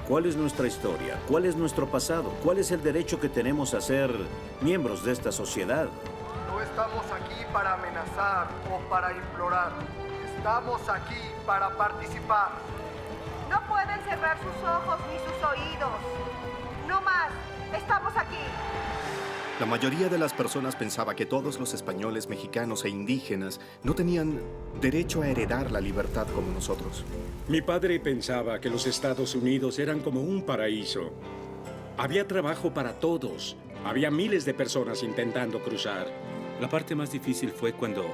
¿Cuál es nuestra historia? ¿Cuál es nuestro pasado? ¿Cuál es el derecho que tenemos a ser miembros de esta sociedad? No estamos aquí para amenazar o para implorar. Estamos aquí para participar. No pueden cerrar sus ojos ni sus oídos. No más. Estamos aquí. La mayoría de las personas pensaba que todos los españoles, mexicanos e indígenas no tenían derecho a heredar la libertad como nosotros. Mi padre pensaba que los Estados Unidos eran como un paraíso. Había trabajo para todos. Había miles de personas intentando cruzar. La parte más difícil fue cuando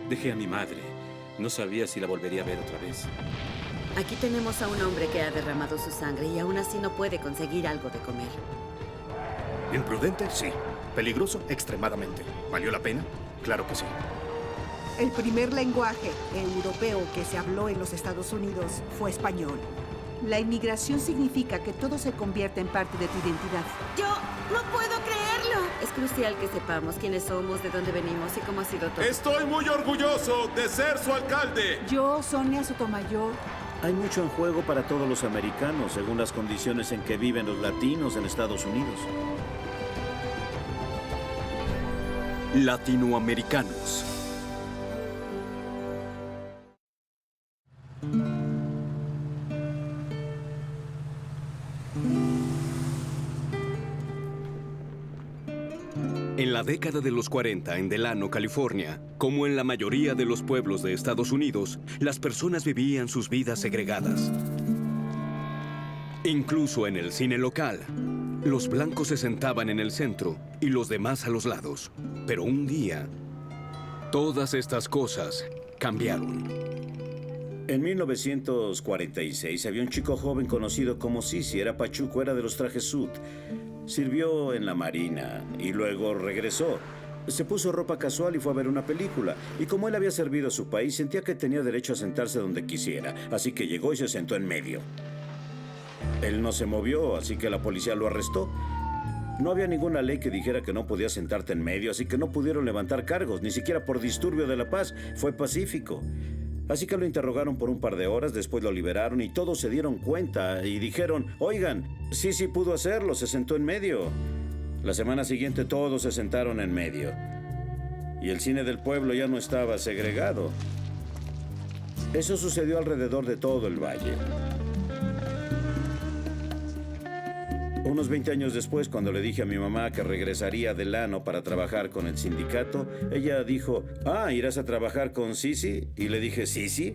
dejé a mi madre. No sabía si la volvería a ver otra vez. Aquí tenemos a un hombre que ha derramado su sangre y aún así no puede conseguir algo de comer. ¿Imprudente? Sí. ¿Peligroso? Extremadamente. ¿Valió la pena? Claro que sí. El primer lenguaje europeo que se habló en los Estados Unidos fue español. La inmigración significa que todo se convierte en parte de tu identidad. ¡Yo no puedo creerlo! Es crucial que sepamos quiénes somos, de dónde venimos y cómo ha sido todo. Estoy muy orgulloso de ser su alcalde. Yo, Sonia Sotomayor. Hay mucho en juego para todos los americanos, según las condiciones en que viven los latinos en Estados Unidos. Latinoamericanos. En la década de los 40, en Delano, California, como en la mayoría de los pueblos de Estados Unidos, las personas vivían sus vidas segregadas. Incluso en el cine local, los blancos se sentaban en el centro y los demás a los lados. Pero un día, todas estas cosas cambiaron. En 1946 había un chico joven conocido como Sisi. Era pachuco, era de los trajes sud. Sirvió en la marina y luego regresó. Se puso ropa casual y fue a ver una película. Y como él había servido a su país, sentía que tenía derecho a sentarse donde quisiera. Así que llegó y se sentó en medio. Él no se movió, así que la policía lo arrestó. No había ninguna ley que dijera que no podías sentarte en medio, así que no pudieron levantar cargos, ni siquiera por disturbio de la paz. Fue pacífico. Así que lo interrogaron por un par de horas, después lo liberaron y todos se dieron cuenta y dijeron, oigan, sí pudo hacerlo, se sentó en medio. La semana siguiente todos se sentaron en medio. Y el cine del pueblo ya no estaba segregado. Eso sucedió alrededor de todo el valle. Unos 20 años después, cuando le dije a mi mamá que regresaría a Delano para trabajar con el sindicato, ella dijo, ¿irás a trabajar con Sisi? Y le dije, ¿Sisi?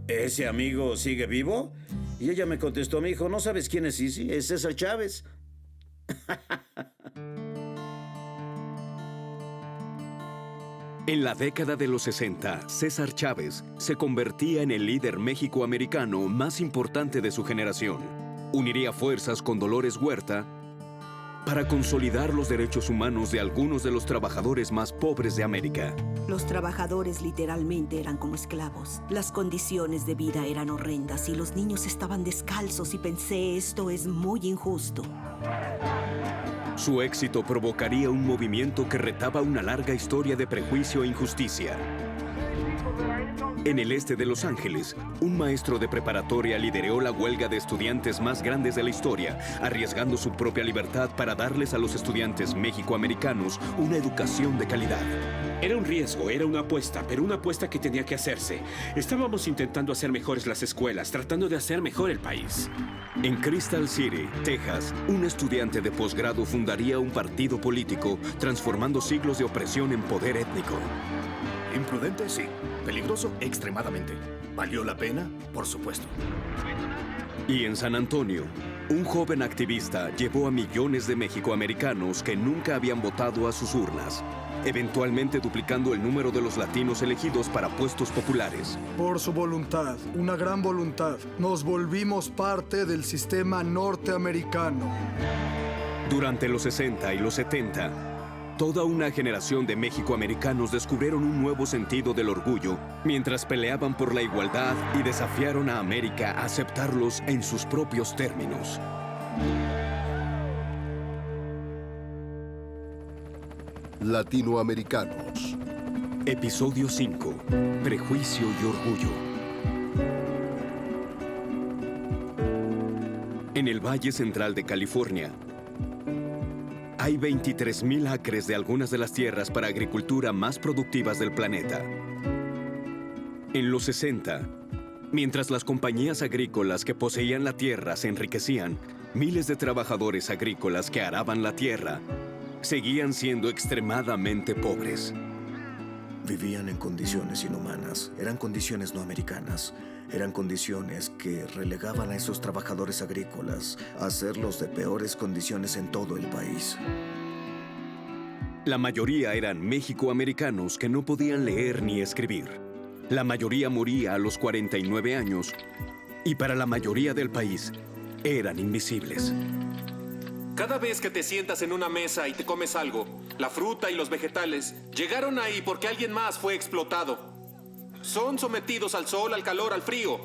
¿Ese amigo sigue vivo? Y ella me contestó, mi hijo, ¿no sabes quién es Sisi? Es César Chávez. En la década de los 60, César Chávez se convertía en el líder méxico-americano más importante de su generación. Uniría fuerzas con Dolores Huerta para consolidar los derechos humanos de algunos de los trabajadores más pobres de América. Los trabajadores literalmente eran como esclavos. Las condiciones de vida eran horrendas y los niños estaban descalzos y pensé, esto es muy injusto. Su éxito provocaría un movimiento que retaba una larga historia de prejuicio e injusticia. En el este de Los Ángeles, un maestro de preparatoria lideró la huelga de estudiantes más grandes de la historia, arriesgando su propia libertad para darles a los estudiantes mexicoamericanos una educación de calidad. Era un riesgo, era una apuesta, pero una apuesta que tenía que hacerse. Estábamos intentando hacer mejores las escuelas, tratando de hacer mejor el país. En Crystal City, Texas, un estudiante de posgrado fundaría un partido político, transformando siglos de opresión en poder étnico. ¿Imprudente? Sí. ¿Peligroso? Extremadamente. ¿Valió la pena? Por supuesto. Y en San Antonio, un joven activista llevó a millones de mexicoamericanos que nunca habían votado a sus urnas, eventualmente duplicando el número de los latinos elegidos para puestos populares. Por su voluntad, una gran voluntad, nos volvimos parte del sistema norteamericano. Durante los 60 y los 70, toda una generación de mexicoamericanos descubrieron un nuevo sentido del orgullo mientras peleaban por la igualdad y desafiaron a América a aceptarlos en sus propios términos. Latinoamericanos. Episodio 5. Prejuicio y orgullo. En el Valle Central de California, hay 23,000 acres de algunas de las tierras para agricultura más productivas del planeta. En los 60, mientras las compañías agrícolas que poseían la tierra se enriquecían, miles de trabajadores agrícolas que araban la tierra seguían siendo extremadamente pobres. Vivían en condiciones inhumanas. Eran condiciones no americanas. Eran condiciones que relegaban a esos trabajadores agrícolas a hacerlos de peores condiciones en todo el país. La mayoría eran mexicoamericanos que no podían leer ni escribir. La mayoría moría a los 49 años y para la mayoría del país eran invisibles. Cada vez que te sientas en una mesa y te comes algo, la fruta y los vegetales llegaron ahí porque alguien más fue explotado. Son sometidos al sol, al calor, al frío,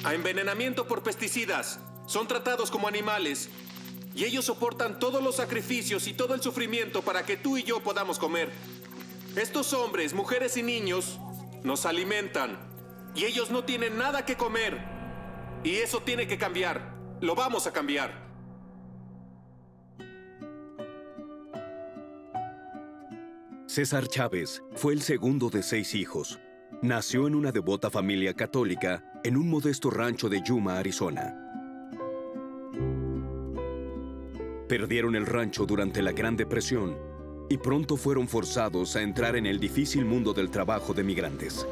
a envenenamiento por pesticidas. Son tratados como animales y ellos soportan todos los sacrificios y todo el sufrimiento para que tú y yo podamos comer. Estos hombres, mujeres y niños nos alimentan y ellos no tienen nada que comer. Y eso tiene que cambiar. Lo vamos a cambiar. César Chávez fue el segundo de 6 hijos. Nació en una devota familia católica en un modesto rancho de Yuma, Arizona. Perdieron el rancho durante la Gran Depresión y pronto fueron forzados a entrar en el difícil mundo del trabajo de migrantes.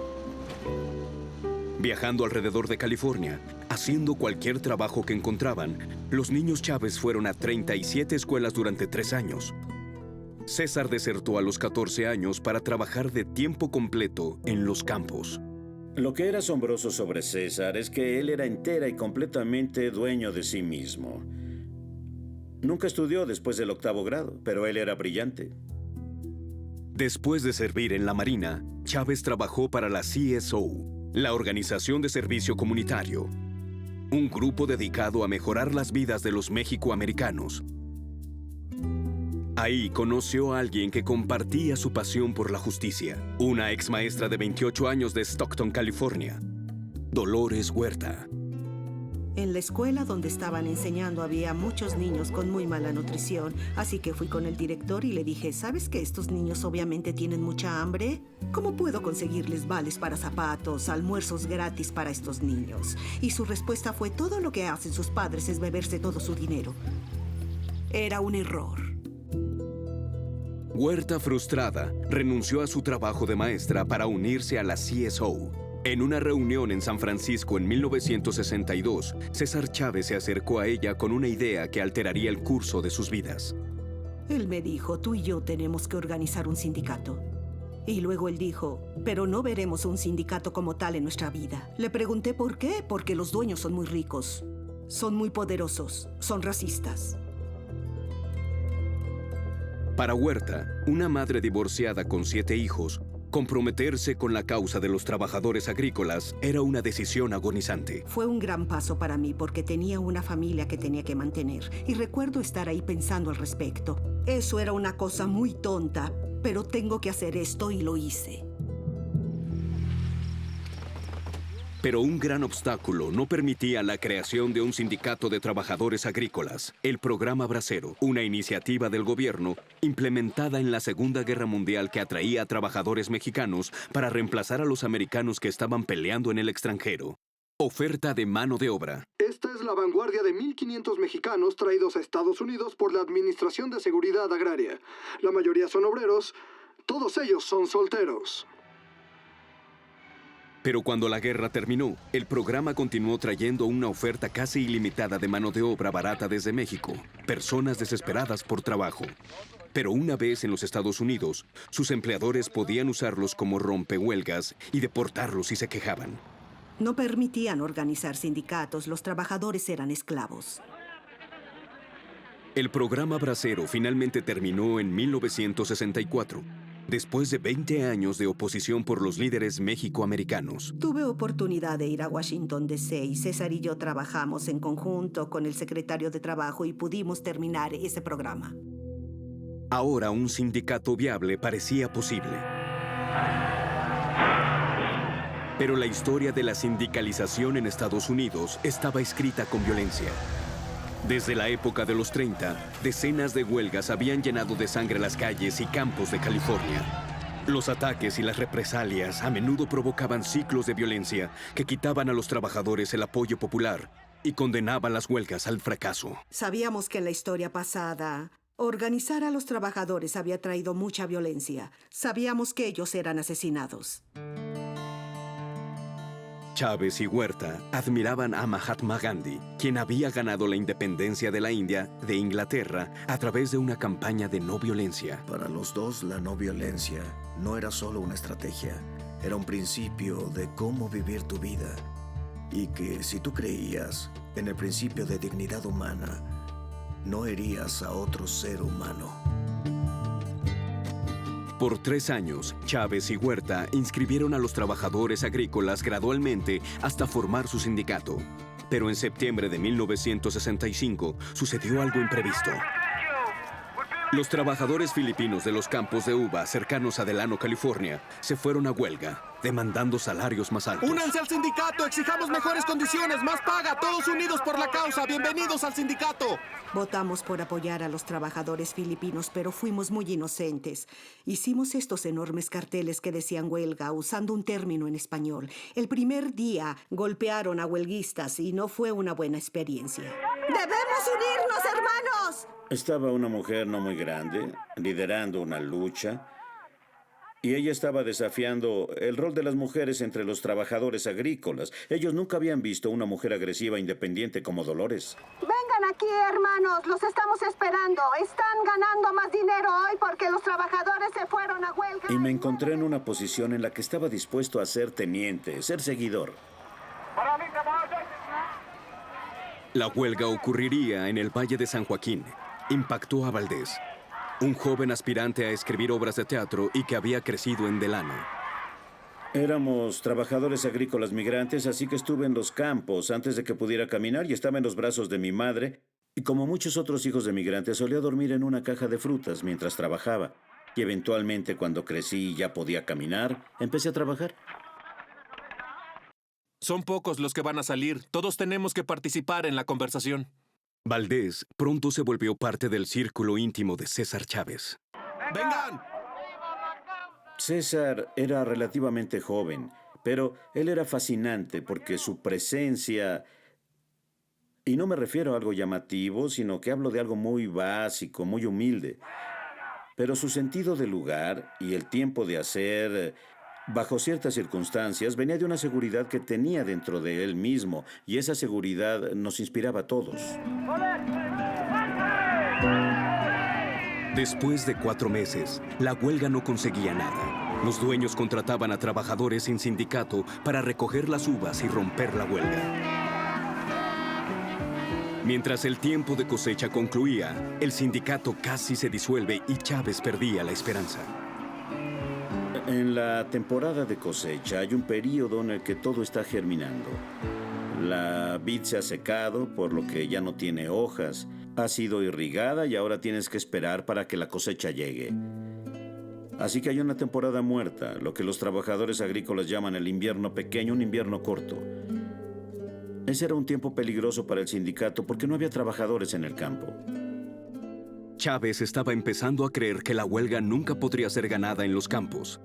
Viajando alrededor de California, haciendo cualquier trabajo que encontraban, los niños Chávez fueron a 37 escuelas durante 3 años. César desertó a los 14 años para trabajar de tiempo completo en los campos. Lo que era asombroso sobre César es que él era entera y completamente dueño de sí mismo. Nunca estudió después del 8º grado, pero él era brillante. Después de servir en la Marina, Chávez trabajó para la CSO, la Organización de Servicio Comunitario, un grupo dedicado a mejorar las vidas de los mexicoamericanos. Ahí conoció a alguien que compartía su pasión por la justicia, una ex maestra de 28 años de Stockton, California, Dolores Huerta. En la escuela donde estaban enseñando había muchos niños con muy mala nutrición, así que fui con el director y le dije, ¿sabes que estos niños obviamente tienen mucha hambre? ¿Cómo puedo conseguirles vales para zapatos, almuerzos gratis para estos niños? Y su respuesta fue, todo lo que hacen sus padres es beberse todo su dinero. Era un error. Huerta, frustrada, renunció a su trabajo de maestra para unirse a la CSO. En una reunión en San Francisco en 1962, César Chávez se acercó a ella con una idea que alteraría el curso de sus vidas. Él me dijo, tú y yo tenemos que organizar un sindicato. Y luego él dijo, pero no veremos un sindicato como tal en nuestra vida. Le pregunté por qué, porque los dueños son muy ricos, son muy poderosos, son racistas. Para Huerta, una madre divorciada con 7 hijos, comprometerse con la causa de los trabajadores agrícolas era una decisión agonizante. Fue un gran paso para mí porque tenía una familia que tenía que mantener y recuerdo estar ahí pensando al respecto. Eso era una cosa muy tonta, pero tengo que hacer esto y lo hice. Pero un gran obstáculo no permitía la creación de un sindicato de trabajadores agrícolas, el Programa Bracero, una iniciativa del gobierno implementada en la Segunda Guerra Mundial que atraía a trabajadores mexicanos para reemplazar a los americanos que estaban peleando en el extranjero. Oferta de mano de obra. Esta es la vanguardia de 1,500 mexicanos traídos a Estados Unidos por la Administración de Seguridad Agraria. La mayoría son obreros, todos ellos son solteros. Pero cuando la guerra terminó, el programa continuó trayendo una oferta casi ilimitada de mano de obra barata desde México, personas desesperadas por trabajo. Pero una vez en los Estados Unidos, sus empleadores podían usarlos como rompehuelgas y deportarlos si se quejaban. No permitían organizar sindicatos, los trabajadores eran esclavos. El programa Bracero finalmente terminó en 1964. Después de 20 años de oposición por los líderes mexicoamericanos. Tuve oportunidad de ir a Washington, D.C. y César y yo trabajamos en conjunto con el secretario de Trabajo y pudimos terminar ese programa. Ahora un sindicato viable parecía posible. Pero la historia de la sindicalización en Estados Unidos estaba escrita con violencia. Desde la época de los 30, decenas de huelgas habían llenado de sangre las calles y campos de California. Los ataques y las represalias a menudo provocaban ciclos de violencia que quitaban a los trabajadores el apoyo popular y condenaban las huelgas al fracaso. Sabíamos que en la historia pasada, organizar a los trabajadores había traído mucha violencia. Sabíamos que ellos eran asesinados. Chávez y Huerta admiraban a Mahatma Gandhi, quien había ganado la independencia de la India de Inglaterra a través de una campaña de no violencia. Para los dos, la no violencia no era solo una estrategia, era un principio de cómo vivir tu vida. Y que si tú creías en el principio de dignidad humana, no herías a otro ser humano. Por 3 años, Chávez y Huerta inscribieron a los trabajadores agrícolas gradualmente hasta formar su sindicato. Pero en septiembre de 1965 sucedió algo imprevisto. Los trabajadores filipinos de los campos de uva cercanos a Delano, California, se fueron a huelga, demandando salarios más altos. ¡Únanse al sindicato! ¡Exijamos mejores condiciones! ¡Más paga! ¡Todos unidos por la causa! ¡Bienvenidos al sindicato! Votamos por apoyar a los trabajadores filipinos, pero fuimos muy inocentes. Hicimos estos enormes carteles que decían huelga, usando un término en español. El primer día golpearon a huelguistas y no fue una buena experiencia. ¡Debemos unirnos, hermanos! Estaba una mujer no muy grande, liderando una lucha, y ella estaba desafiando el rol de las mujeres entre los trabajadores agrícolas. Ellos nunca habían visto una mujer agresiva e independiente como Dolores. Vengan aquí, hermanos, los estamos esperando. Están ganando más dinero hoy porque los trabajadores se fueron a huelga. Y me encontré en una posición en la que estaba dispuesto a ser teniente, ser seguidor. La huelga ocurriría en el Valle de San Joaquín. Impactó a Valdés, un joven aspirante a escribir obras de teatro y que había crecido en Delano. Éramos trabajadores agrícolas migrantes, así que estuve en los campos antes de que pudiera caminar y estaba en los brazos de mi madre. Y como muchos otros hijos de migrantes, solía dormir en una caja de frutas mientras trabajaba. Y eventualmente, cuando crecí y ya podía caminar, empecé a trabajar. Son pocos los que van a salir. Todos tenemos que participar en la conversación. Valdés pronto se volvió parte del círculo íntimo de César Chávez. ¡Vengan! César era relativamente joven, pero él era fascinante porque su presencia... Y no me refiero a algo llamativo, sino que hablo de algo muy básico, muy humilde. Pero su sentido del lugar y el tiempo de hacer... Bajo ciertas circunstancias, venía de una seguridad que tenía dentro de él mismo, y esa seguridad nos inspiraba a todos. Después de 4 meses, la huelga no conseguía nada. Los dueños contrataban a trabajadores sin sindicato para recoger las uvas y romper la huelga. Mientras el tiempo de cosecha concluía, el sindicato casi se disuelve y Chávez perdía la esperanza. En la temporada de cosecha hay un período en el que todo está germinando. La vid se ha secado, por lo que ya no tiene hojas. Ha sido irrigada y ahora tienes que esperar para que la cosecha llegue. Así que hay una temporada muerta, lo que los trabajadores agrícolas llaman el invierno pequeño, un invierno corto. Ese era un tiempo peligroso para el sindicato porque no había trabajadores en el campo. Chávez estaba empezando a creer que la huelga nunca podría ser ganada en los campos.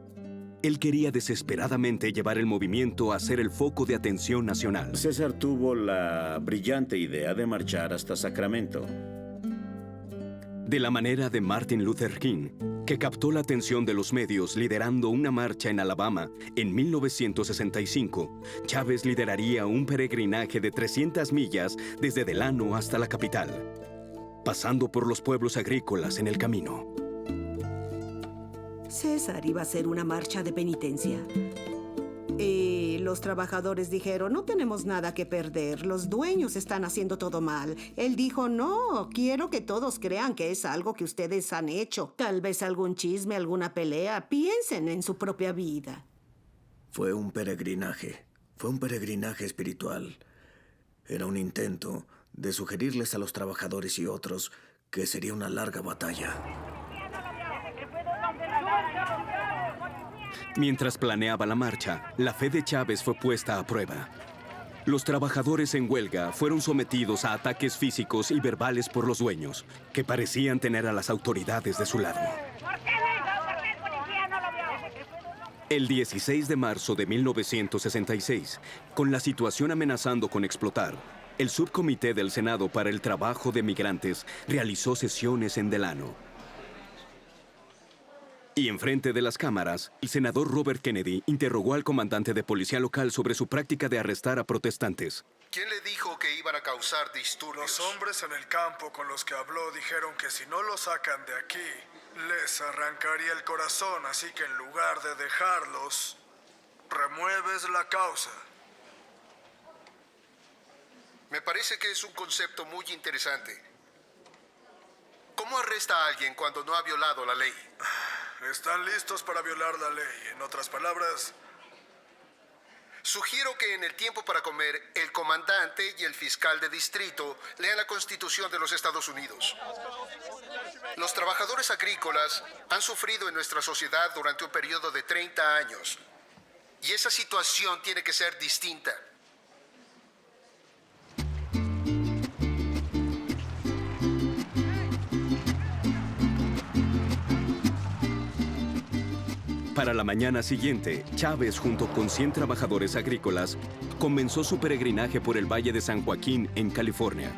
Él quería desesperadamente llevar el movimiento a ser el foco de atención nacional. César tuvo la brillante idea de marchar hasta Sacramento. De la manera de Martin Luther King, que captó la atención de los medios liderando una marcha en Alabama en 1965, Chávez lideraría un peregrinaje de 300 millas desde Delano hasta la capital, pasando por los pueblos agrícolas en el camino. César iba a hacer una marcha de penitencia. Y los trabajadores dijeron, no tenemos nada que perder, los dueños están haciendo todo mal. Él dijo, no, quiero que todos crean que es algo que ustedes han hecho. Tal vez algún chisme, alguna pelea. Piensen en su propia vida. Fue un peregrinaje espiritual. Era un intento de sugerirles a los trabajadores y otros que sería una larga batalla. Mientras planeaba la marcha, la fe de Chávez fue puesta a prueba. Los trabajadores en huelga fueron sometidos a ataques físicos y verbales por los dueños, que parecían tener a las autoridades de su lado. El 16 de marzo de 1966, con la situación amenazando con explotar, el Subcomité del Senado para el Trabajo de Migrantes realizó sesiones en Delano. Y enfrente de las cámaras, el senador Robert Kennedy interrogó al comandante de policía local sobre su práctica de arrestar a protestantes. ¿Quién le dijo que iban a causar disturbios? Los hombres en el campo con los que habló dijeron que si no lo sacan de aquí, les arrancaría el corazón, así que en lugar de dejarlos, remueves la causa. Me parece que es un concepto muy interesante. ¿Cómo arresta a alguien cuando no ha violado la ley? Están listos para violar la ley. En otras palabras, sugiero que en el tiempo para comer, el comandante y el fiscal de distrito lean la Constitución de los Estados Unidos. Los trabajadores agrícolas han sufrido en nuestra sociedad durante un periodo de 30 años. Y esa situación tiene que ser distinta. Para la mañana siguiente, Chávez, junto con 100 trabajadores agrícolas, comenzó su peregrinaje por el Valle de San Joaquín, en California.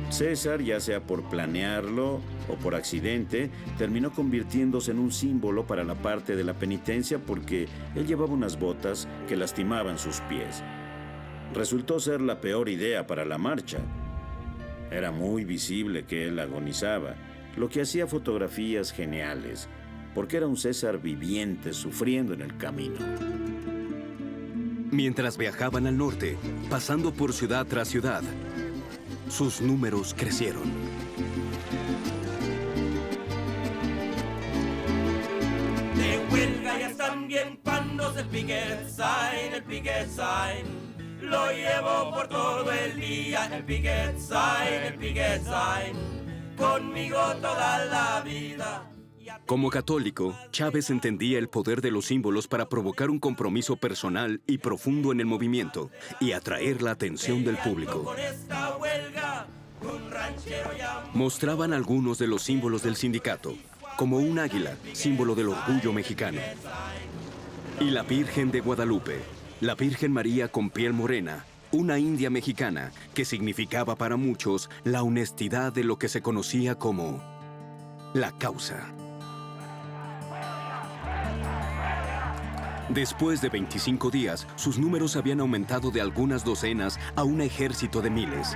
César, ya sea por planearlo o por accidente, terminó convirtiéndose en un símbolo para la parte de la penitencia porque él llevaba unas botas que lastimaban sus pies. Resultó ser la peor idea para la marcha. Era muy visible que él agonizaba, lo que hacía fotografías geniales, porque era un César viviente sufriendo en el camino. Mientras viajaban al norte, pasando por ciudad tras ciudad, sus números crecieron. De huelga ya están bien pandos el picket sign. Lo llevo por todo el día, el picket sign. Conmigo toda la vida. Como católico, Chávez entendía el poder de los símbolos para provocar un compromiso personal y profundo en el movimiento y atraer la atención del público. Mostraban algunos de los símbolos del sindicato, como un águila, símbolo del orgullo mexicano, y la Virgen de Guadalupe, la Virgen María con piel morena, una india mexicana que significaba para muchos la honestidad de lo que se conocía como la causa. Después de 25 días, sus números habían aumentado de algunas docenas a un ejército de miles.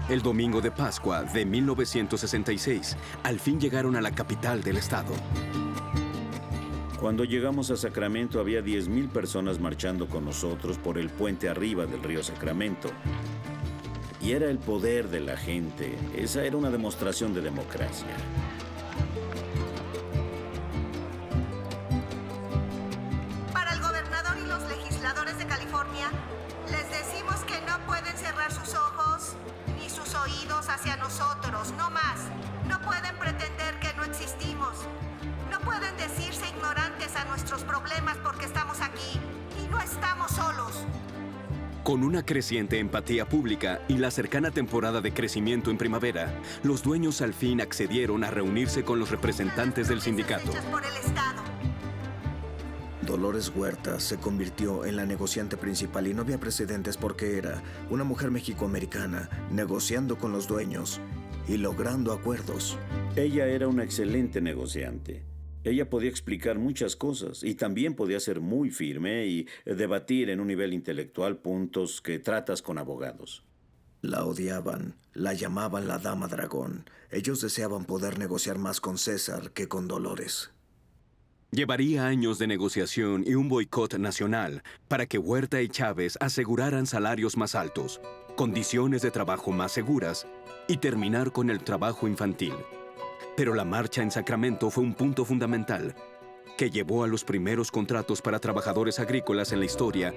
El domingo de Pascua de 1966, al fin llegaron a la capital del estado. Cuando llegamos a Sacramento había 10,000 personas marchando con nosotros por el puente arriba del río Sacramento. Y era el poder de la gente. Esa era una demostración de democracia. Para el gobernador y los legisladores de California, les decimos que no pueden cerrar sus ojos ni sus oídos hacia nosotros, no más. No pueden pretender que no existimos. No pueden decirse ignorantes a nuestros problemas porque estamos aquí y no estamos solos. Con una creciente empatía pública y la cercana temporada de crecimiento en primavera, los dueños al fin accedieron a reunirse con los representantes del sindicato. Dolores Huerta se convirtió en la negociante principal y no había precedentes porque era una mujer mexicoamericana negociando con los dueños y logrando acuerdos. Ella era una excelente negociante. Ella podía explicar muchas cosas y también podía ser muy firme y debatir en un nivel intelectual puntos que tratas con abogados. La odiaban, la llamaban la Dama Dragón. Ellos deseaban poder negociar más con César que con Dolores. Llevaría años de negociación y un boicot nacional para que Huerta y Chávez aseguraran salarios más altos, condiciones de trabajo más seguras y terminar con el trabajo infantil. Pero la marcha en Sacramento fue un punto fundamental que llevó a los primeros contratos para trabajadores agrícolas en la historia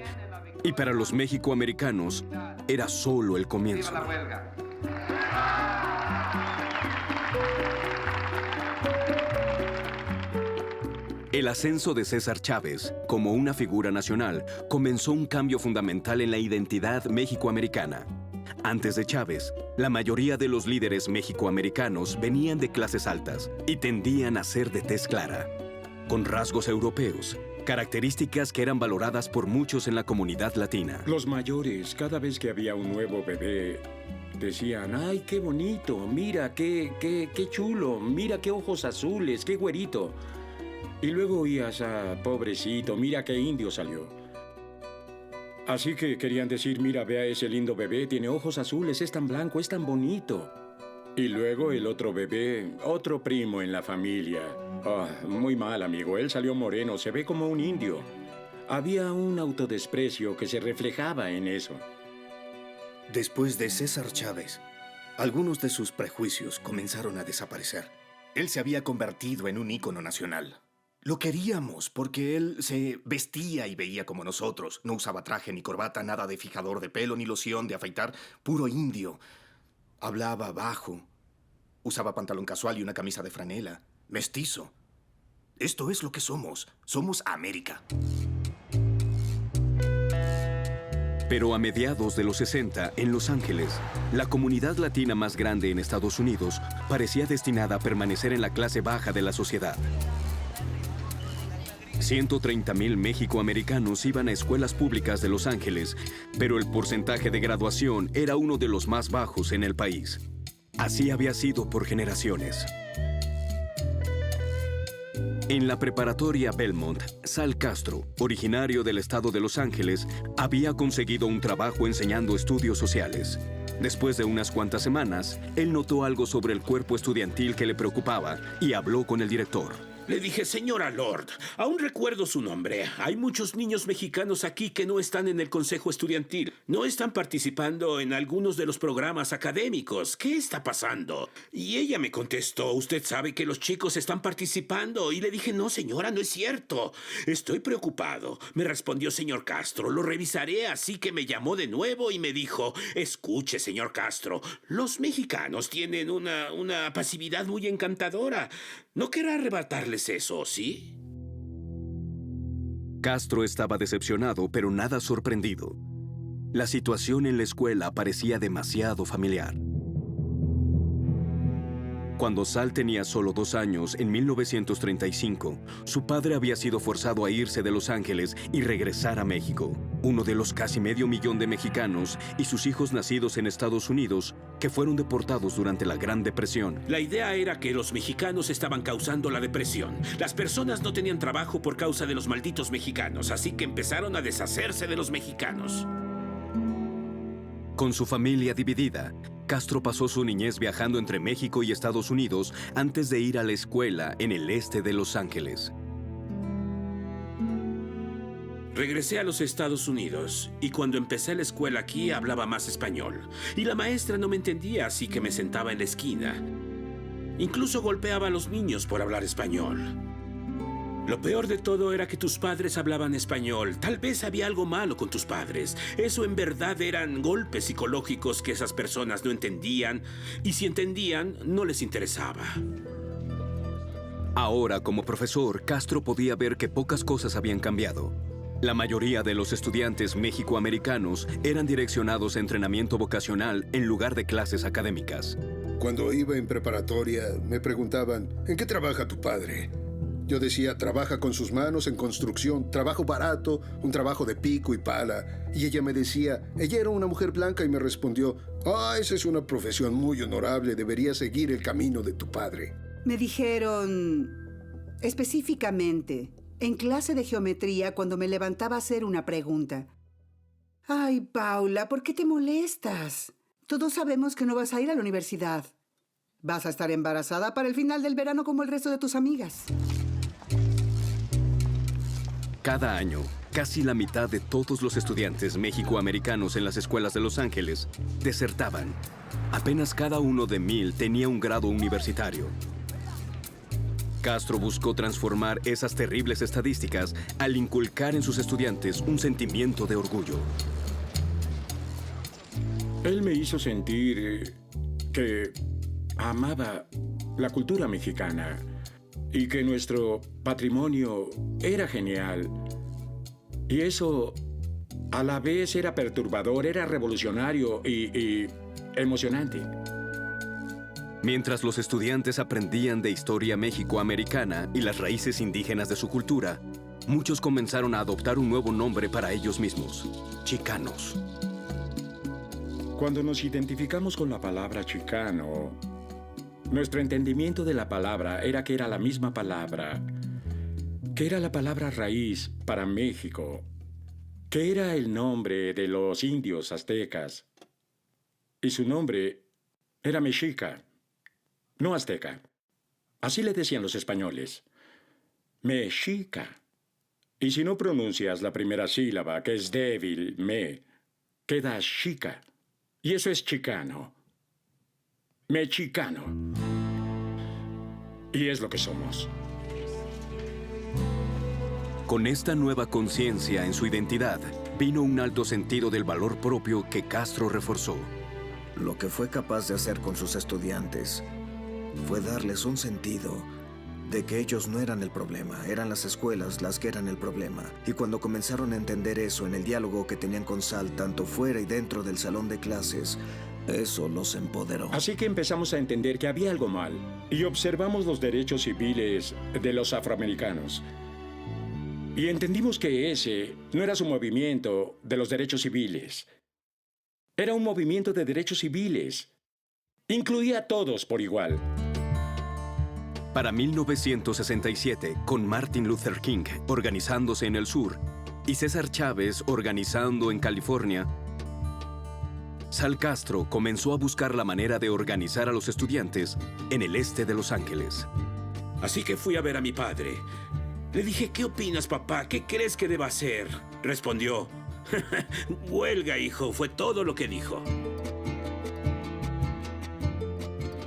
y para los mexicoamericanos era solo el comienzo. El ascenso de César Chávez, como una figura nacional, comenzó un cambio fundamental en la identidad mexicoamericana. Antes de Chávez, la mayoría de los líderes mexicoamericanos venían de clases altas y tendían a ser de tez clara, con rasgos europeos, características que eran valoradas por muchos en la comunidad latina. Los mayores, cada vez que había un nuevo bebé, decían, ¡ay, qué bonito! Mira, qué chulo, mira qué ojos azules, qué güerito. Y luego oías, pobrecito, mira qué indio salió. Así que querían decir, mira, vea ese lindo bebé, tiene ojos azules, es tan blanco, es tan bonito. Y luego el otro bebé, otro primo en la familia. Muy mal, amigo, él salió moreno, se ve como un indio. Había un autodesprecio que se reflejaba en eso. Después de César Chávez, algunos de sus prejuicios comenzaron a desaparecer. Él se había convertido en un ícono nacional. Lo queríamos porque él se vestía y veía como nosotros. No usaba traje ni corbata, nada de fijador de pelo ni loción de afeitar. Puro indio. Hablaba bajo. Usaba pantalón casual y una camisa de franela. Mestizo. Esto es lo que somos. Somos América. Pero a mediados de los 60, en Los Ángeles, la comunidad latina más grande en Estados Unidos parecía destinada a permanecer en la clase baja de la sociedad. 130,000 mexicoamericanos iban a escuelas públicas de Los Ángeles, pero el porcentaje de graduación era uno de los más bajos en el país. Así había sido por generaciones. En la preparatoria Belmont, Sal Castro, originario del estado de Los Ángeles, había conseguido un trabajo enseñando estudios sociales. Después de unas cuantas semanas, él notó algo sobre el cuerpo estudiantil que le preocupaba y habló con el director. Le dije, señora Lord, aún recuerdo su nombre. Hay muchos niños mexicanos aquí que no están en el consejo estudiantil. No están participando en algunos de los programas académicos. ¿Qué está pasando? Y ella me contestó, usted sabe que los chicos están participando. Y le dije, no, señora, no es cierto. Estoy preocupado. Me respondió, señor Castro, lo revisaré. Así que me llamó de nuevo y me dijo, escuche, señor Castro, los mexicanos tienen una pasividad muy encantadora. ¿No querrá arrebatarles eso, sí? Castro estaba decepcionado, pero nada sorprendido. La situación en la escuela parecía demasiado familiar. Cuando Sal tenía solo 2 años, en 1935, su padre había sido forzado a irse de Los Ángeles y regresar a México. Uno de los casi 500,000 de mexicanos y sus hijos nacidos en Estados Unidos que fueron deportados durante la Gran Depresión. La idea era que los mexicanos estaban causando la depresión. Las personas no tenían trabajo por causa de los malditos mexicanos, así que empezaron a deshacerse de los mexicanos. Con su familia dividida, Castro pasó su niñez viajando entre México y Estados Unidos antes de ir a la escuela en el este de Los Ángeles. Regresé a los Estados Unidos y cuando empecé la escuela aquí hablaba más español. Y la maestra no me entendía, así que me sentaba en la esquina. Incluso golpeaba a los niños por hablar español. Lo peor de todo era que tus padres hablaban español. Tal vez había algo malo con tus padres. Eso en verdad eran golpes psicológicos que esas personas no entendían. Y si entendían, no les interesaba. Ahora, como profesor, Castro podía ver que pocas cosas habían cambiado. La mayoría de los estudiantes mexicoamericanos eran direccionados a entrenamiento vocacional en lugar de clases académicas. Cuando iba en preparatoria, me preguntaban, ¿en qué trabaja tu padre? Yo decía, trabaja con sus manos en construcción, trabajo barato, un trabajo de pico y pala. Y ella me decía, ella era una mujer blanca y me respondió, esa es una profesión muy honorable, deberías seguir el camino de tu padre. Me dijeron específicamente, en clase de geometría, cuando me levantaba a hacer una pregunta. Ay, Paula, ¿por qué te molestas? Todos sabemos que no vas a ir a la universidad. Vas a estar embarazada para el final del verano como el resto de tus amigas. Cada año, casi la mitad de todos los estudiantes mexicoamericanos en las escuelas de Los Ángeles desertaban. Apenas cada uno de 1,000 tenía un grado universitario. Castro buscó transformar esas terribles estadísticas al inculcar en sus estudiantes un sentimiento de orgullo. Él me hizo sentir que amaba la cultura mexicana. y que nuestro patrimonio era genial. Y eso a la vez era perturbador, era revolucionario y emocionante. Mientras los estudiantes aprendían de historia mexicoamericana y las raíces indígenas de su cultura, muchos comenzaron a adoptar un nuevo nombre para ellos mismos: chicanos. Cuando nos identificamos con la palabra chicano, nuestro entendimiento de la palabra era que era la misma palabra, que era la palabra raíz para México, que era el nombre de los indios aztecas, y su nombre era mexica, no azteca. Así le decían los españoles, mexica. Y si no pronuncias la primera sílaba, que es débil, me, queda chica. Y eso es chicano. Mexicano. Y es lo que somos. Con esta nueva conciencia en su identidad, vino un alto sentido del valor propio que Castro reforzó. Lo que fue capaz de hacer con sus estudiantes fue darles un sentido de que ellos no eran el problema, eran las escuelas las que eran el problema. Y cuando comenzaron a entender eso en el diálogo que tenían con Sal, tanto fuera y dentro del salón de clases, eso los empoderó. Así que empezamos a entender que había algo mal y observamos los derechos civiles de los afroamericanos. Y entendimos que ese no era su movimiento de los derechos civiles. Era un movimiento de derechos civiles. Incluía a todos por igual. Para 1967, con Martin Luther King organizándose en el sur y César Chávez organizando en California, Sal Castro comenzó a buscar la manera de organizar a los estudiantes en el este de Los Ángeles. Así que fui a ver a mi padre. Le dije, ¿qué opinas, papá? ¿Qué crees que deba hacer? Respondió, huelga, hijo, fue todo lo que dijo.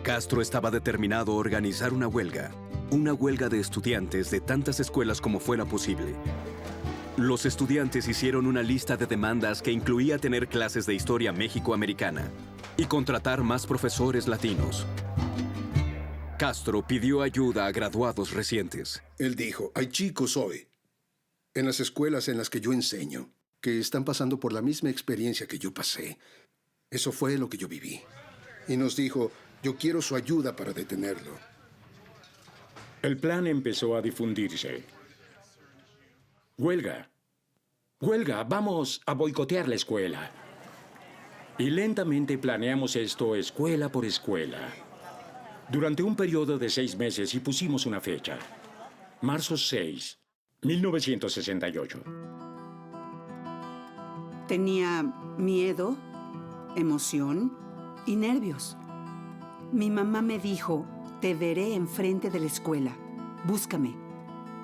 Castro estaba determinado a organizar una huelga de estudiantes de tantas escuelas como fuera posible. Los estudiantes hicieron una lista de demandas que incluía tener clases de historia mexicoamericana y contratar más profesores latinos. Castro pidió ayuda a graduados recientes. Él dijo, hay chicos hoy, en las escuelas en las que yo enseño, que están pasando por la misma experiencia que yo pasé. Eso fue lo que yo viví. Y nos dijo, yo quiero su ayuda para detenerlo. El plan empezó a difundirse. Huelga. Huelga, vamos a boicotear la escuela. Y lentamente planeamos esto escuela por escuela. Durante un periodo de 6 meses y pusimos una fecha. Marzo 6, 1968. Tenía miedo, emoción y nervios. Mi mamá me dijo, te veré enfrente de la escuela. Búscame.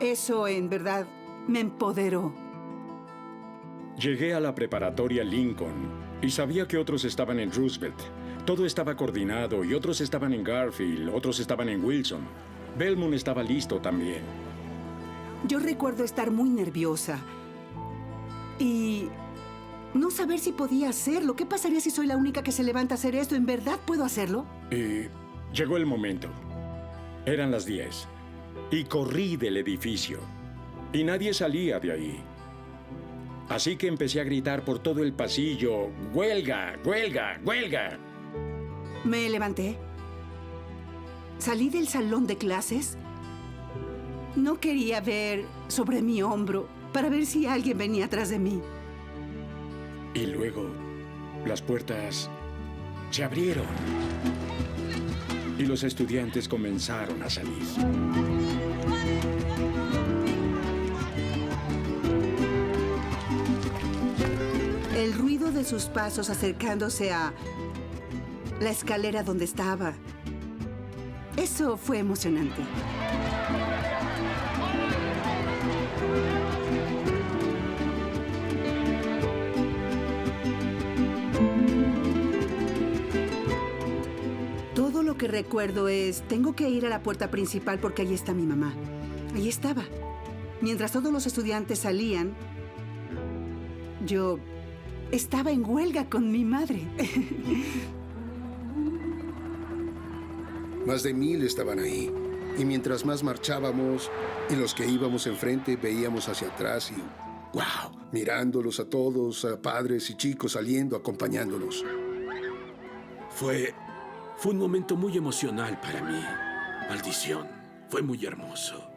Eso, en verdad, me empoderó. Llegué a la preparatoria Lincoln y sabía que otros estaban en Roosevelt. Todo estaba coordinado y otros estaban en Garfield, otros estaban en Wilson. Belmont estaba listo también. Yo recuerdo estar muy nerviosa y no saber si podía hacerlo. ¿Qué pasaría si soy la única que se levanta a hacer esto? ¿En verdad puedo hacerlo? Y llegó el momento. Eran las 10 y corrí del edificio y nadie salía de ahí. Así que empecé a gritar por todo el pasillo, ¡huelga, huelga, huelga! Me levanté. Salí del salón de clases. No quería ver sobre mi hombro para ver si alguien venía atrás de mí. Y luego, las puertas se abrieron. Y los estudiantes comenzaron a salir. El ruido de sus pasos acercándose a la escalera donde estaba. Eso fue emocionante. Todo lo que recuerdo es, tengo que ir a la puerta principal porque ahí está mi mamá. Ahí estaba. Mientras todos los estudiantes salían, yo estaba en huelga con mi madre. Más de 1000 estaban ahí. Y mientras más marchábamos y los que íbamos enfrente veíamos hacia atrás y ¡wow! Mirándolos a todos, a padres y chicos saliendo, acompañándolos. Fue un momento muy emocional para mí. Maldición, fue muy hermoso.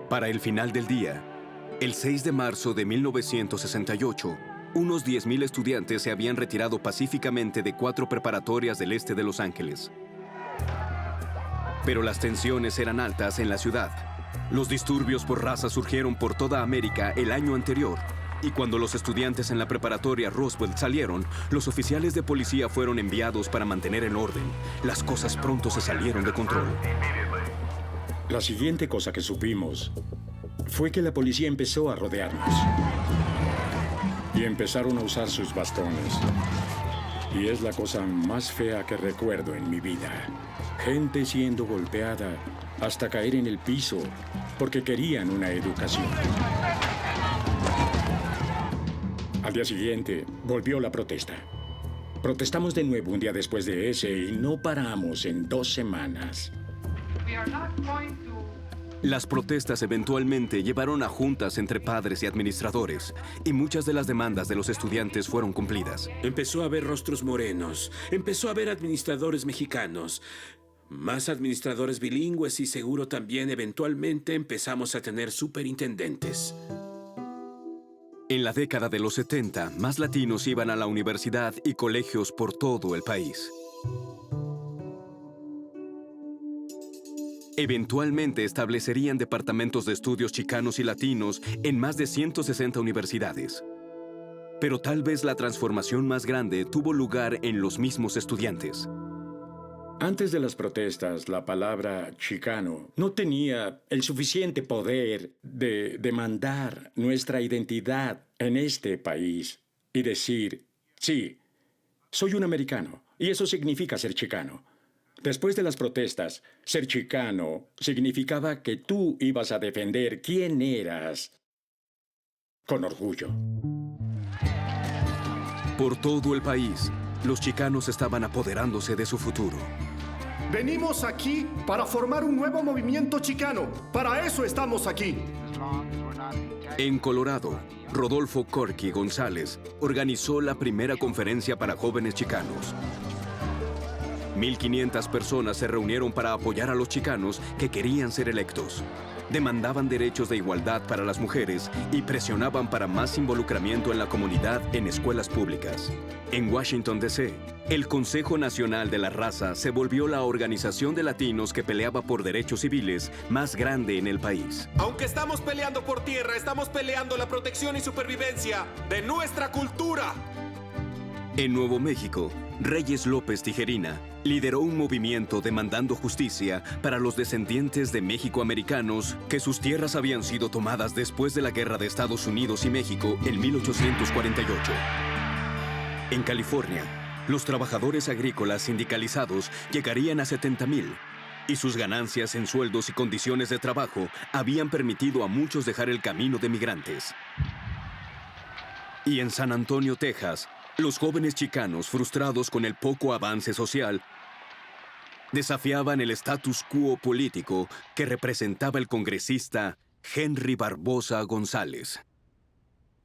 Para el final del día, el 6 de marzo de 1968, unos 10,000 estudiantes se habían retirado pacíficamente de 4 preparatorias del este de Los Ángeles. Pero las tensiones eran altas en la ciudad. Los disturbios por raza surgieron por toda América el año anterior. Y cuando los estudiantes en la preparatoria Roosevelt salieron, los oficiales de policía fueron enviados para mantener el orden. Las cosas pronto se salieron de control. La siguiente cosa que supimos fue que la policía empezó a rodearnos. Y empezaron a usar sus bastones. Y es la cosa más fea que recuerdo en mi vida. Gente siendo golpeada hasta caer en el piso porque querían una educación. Al día siguiente, volvió la protesta. Protestamos de nuevo un día después de ese y no paramos en 2 semanas. Las protestas eventualmente llevaron a juntas entre padres y administradores, y muchas de las demandas de los estudiantes fueron cumplidas. Empezó a haber rostros morenos, empezó a haber administradores mexicanos, más administradores bilingües y seguro también eventualmente empezamos a tener superintendentes. En la década de los 70, más latinos iban a la universidad y colegios por todo el país. Eventualmente establecerían departamentos de estudios chicanos y latinos en más de 160 universidades. Pero tal vez la transformación más grande tuvo lugar en los mismos estudiantes. Antes de las protestas, la palabra chicano no tenía el suficiente poder de demandar nuestra identidad en este país y decir, sí, soy un americano y eso significa ser chicano. Después de las protestas, ser chicano significaba que tú ibas a defender quién eras con orgullo. Por todo el país, los chicanos estaban apoderándose de su futuro. Venimos aquí para formar un nuevo movimiento chicano. Para eso estamos aquí. En Colorado, Rodolfo Corky González organizó la primera conferencia para jóvenes chicanos. 1,500 personas se reunieron para apoyar a los chicanos que querían ser electos. Demandaban derechos de igualdad para las mujeres y presionaban para más involucramiento en la comunidad en escuelas públicas. En Washington, D.C., el Consejo Nacional de la Raza se volvió la organización de latinos que peleaba por derechos civiles más grande en el país. Aunque estamos peleando por tierra, estamos peleando la protección y supervivencia de nuestra cultura. En Nuevo México, Reyes López Tijerina lideró un movimiento demandando justicia para los descendientes de mexicoamericanos que sus tierras habían sido tomadas después de la Guerra de Estados Unidos y México en 1848. En California, los trabajadores agrícolas sindicalizados llegarían a 70,000 y sus ganancias en sueldos y condiciones de trabajo habían permitido a muchos dejar el camino de migrantes. Y en San Antonio, Texas, los jóvenes chicanos, frustrados con el poco avance social, desafiaban el status quo político que representaba el congresista Henry Barbosa González.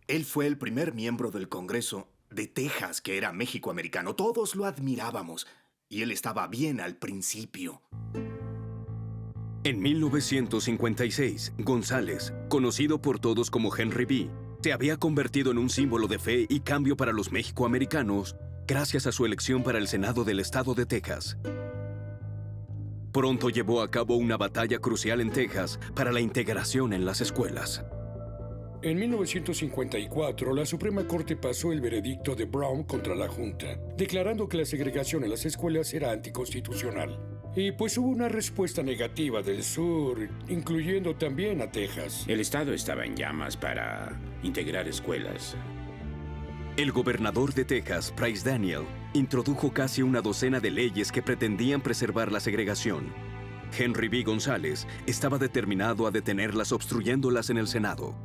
Él fue el primer miembro del Congreso de Texas que era mexicoamericano. Todos lo admirábamos y él estaba bien al principio. En 1956, González, conocido por todos como Henry B., se había convertido en un símbolo de fe y cambio para los mexicoamericanos gracias a su elección para el Senado del Estado de Texas. Pronto llevó a cabo una batalla crucial en Texas para la integración en las escuelas. En 1954, la Suprema Corte pasó el veredicto de Brown contra la Junta, declarando que la segregación en las escuelas era anticonstitucional. Y pues hubo una respuesta negativa del sur, incluyendo también a Texas. El estado estaba en llamas para integrar escuelas. El gobernador de Texas, Bryce Daniel, introdujo casi una docena de leyes que pretendían preservar la segregación. Henry B. González estaba determinado a detenerlas obstruyéndolas en el Senado.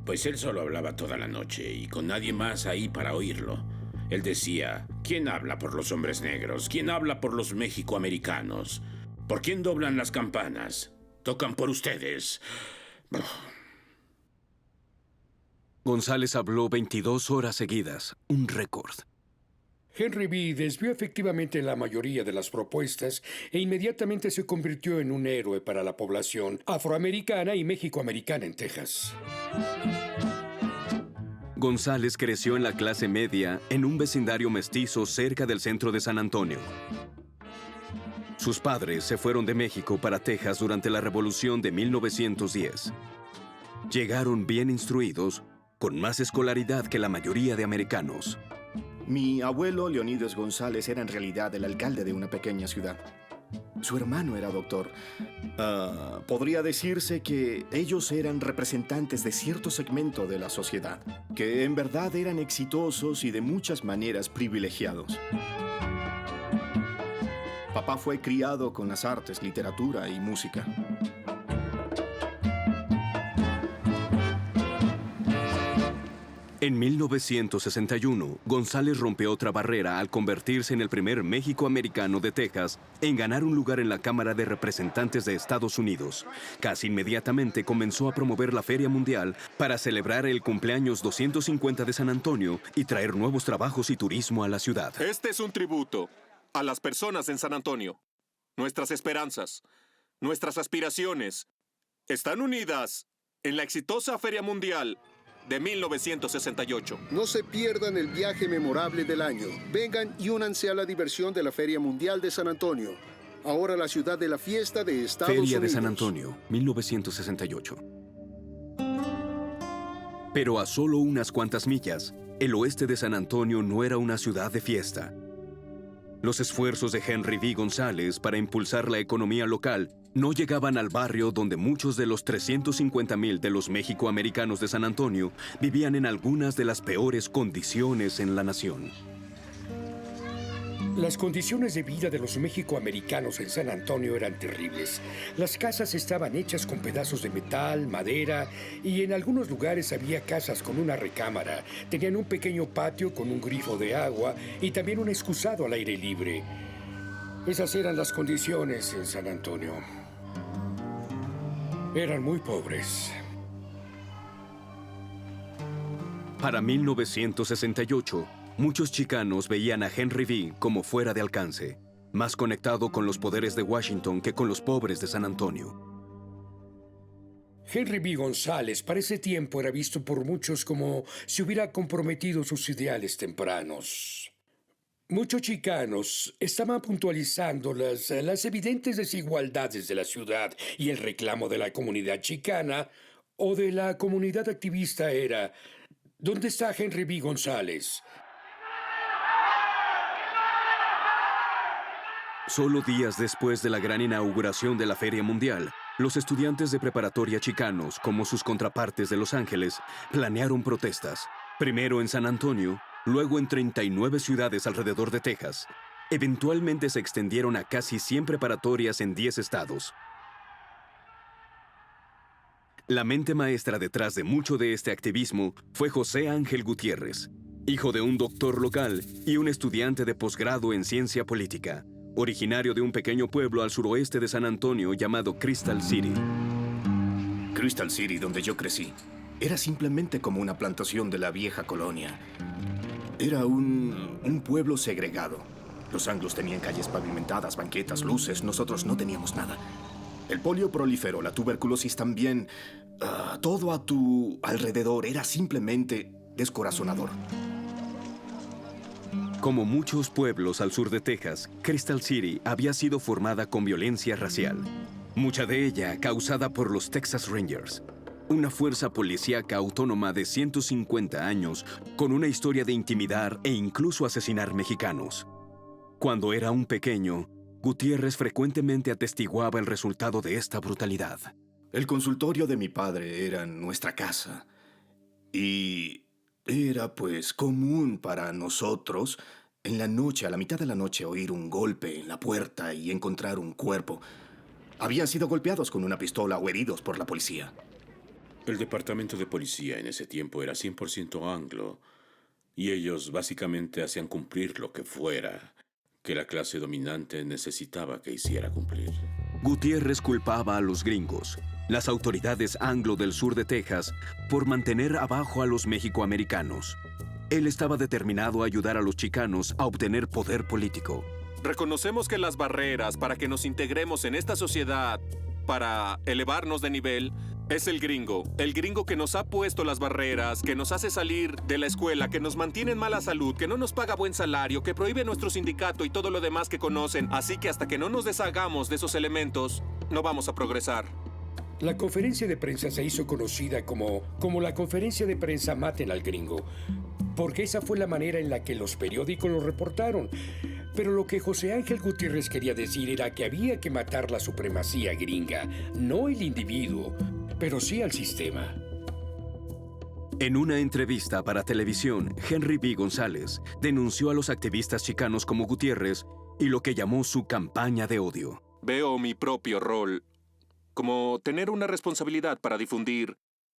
Pues él solo hablaba toda la noche y con nadie más ahí para oírlo. Él decía, ¿quién habla por los hombres negros? ¿Quién habla por los mexicoamericanos? ¿Por quién doblan las campanas? Tocan por ustedes. González habló 22 horas seguidas, un récord. Henry B. desvió efectivamente la mayoría de las propuestas e inmediatamente se convirtió en un héroe para la población afroamericana y mexicoamericana en Texas. González creció en la clase media en un vecindario mestizo cerca del centro de San Antonio. Sus padres se fueron de México para Texas durante la Revolución de 1910. Llegaron bien instruidos, con más escolaridad que la mayoría de americanos. Mi abuelo, Leonidas González, era en realidad el alcalde de una pequeña ciudad. Su hermano era doctor. Podría decirse que ellos eran representantes de cierto segmento de la sociedad, que en verdad eran exitosos y de muchas maneras privilegiados. Papá fue criado con las artes, literatura y música. En 1961, González rompió otra barrera al convertirse en el primer mexicoamericano de Texas en ganar un lugar en la Cámara de Representantes de Estados Unidos. Casi inmediatamente comenzó a promover la Feria Mundial para celebrar el cumpleaños 250 de San Antonio y traer nuevos trabajos y turismo a la ciudad. Este es un tributo a las personas en San Antonio. Nuestras esperanzas, nuestras aspiraciones están unidas en la exitosa Feria Mundial de 1968. No se pierdan el viaje memorable del año. Vengan y únanse a la diversión de la Feria Mundial de San Antonio. Ahora la ciudad de la fiesta de Estados Unidos. Feria de San Antonio, 1968. Pero a solo unas cuantas millas, el oeste de San Antonio no era una ciudad de fiesta. Los esfuerzos de Henry B. González para impulsar la economía local no llegaban al barrio donde muchos de los 350,000 de los mexicoamericanos de San Antonio vivían en algunas de las peores condiciones en la nación. Las condiciones de vida de los mexicoamericanos en San Antonio eran terribles. Las casas estaban hechas con pedazos de metal, madera, y en algunos lugares había casas con una recámara. Tenían un pequeño patio con un grifo de agua y también un excusado al aire libre. Esas eran las condiciones en San Antonio. Eran muy pobres. Para 1968, muchos chicanos veían a Henry B. como fuera de alcance, más conectado con los poderes de Washington que con los pobres de San Antonio. Henry B. González para ese tiempo era visto por muchos como si hubiera comprometido sus ideales tempranos. Muchos chicanos estaban puntualizando las evidentes desigualdades de la ciudad y el reclamo de la comunidad chicana o de la comunidad activista era: ¿dónde está Henry B. González? Solo días después de la gran inauguración de la Feria Mundial, los estudiantes de preparatoria chicanos, como sus contrapartes de Los Ángeles, planearon protestas, primero en San Antonio, luego en 39 ciudades alrededor de Texas. Eventualmente se extendieron a casi 100 preparatorias en 10 estados. La mente maestra detrás de mucho de este activismo fue José Ángel Gutiérrez, hijo de un doctor local y un estudiante de posgrado en ciencia política, originario de un pequeño pueblo al suroeste de San Antonio llamado Crystal City. Crystal City, donde yo crecí, era simplemente como una plantación de la vieja colonia. Era un pueblo segregado. Los anglos tenían calles pavimentadas, banquetas, luces. Nosotros no teníamos nada. El polio proliferó, la tuberculosis también. Todo a tu alrededor era simplemente descorazonador. Como muchos pueblos al sur de Texas, Crystal City había sido formada con violencia racial. Mucha de ella causada por los Texas Rangers, una fuerza policíaca autónoma de 150 años con una historia de intimidar e incluso asesinar mexicanos. Cuando era un pequeño, Gutiérrez frecuentemente atestiguaba el resultado de esta brutalidad. El consultorio de mi padre era nuestra casa. Y era, pues, común para nosotros, en la noche, a la mitad de la noche, oír un golpe en la puerta y encontrar un cuerpo. Habían sido golpeados con una pistola o heridos por la policía. El departamento de policía en ese tiempo era 100% anglo. Y ellos básicamente hacían cumplir lo que fuera que la clase dominante necesitaba que hiciera cumplir. Gutiérrez culpaba a los gringos, las autoridades anglo del sur de Texas, por mantener abajo a los mexicoamericanos. Él estaba determinado a ayudar a los chicanos a obtener poder político. Reconocemos que las barreras para que nos integremos en esta sociedad, para elevarnos de nivel, es el gringo que nos ha puesto las barreras, que nos hace salir de la escuela, que nos mantiene en mala salud, que no nos paga buen salario, que prohíbe nuestro sindicato y todo lo demás que conocen. Así que hasta que no nos deshagamos de esos elementos, no vamos a progresar. La conferencia de prensa se hizo conocida como la conferencia de prensa Maten al Gringo, porque esa fue la manera en la que los periódicos lo reportaron. Pero lo que José Ángel Gutiérrez quería decir era que había que matar la supremacía gringa, no el individuo, pero sí al sistema. En una entrevista para televisión, Henry B. González denunció a los activistas chicanos como Gutiérrez y lo que llamó su campaña de odio. Veo mi propio rol como tener una responsabilidad para difundir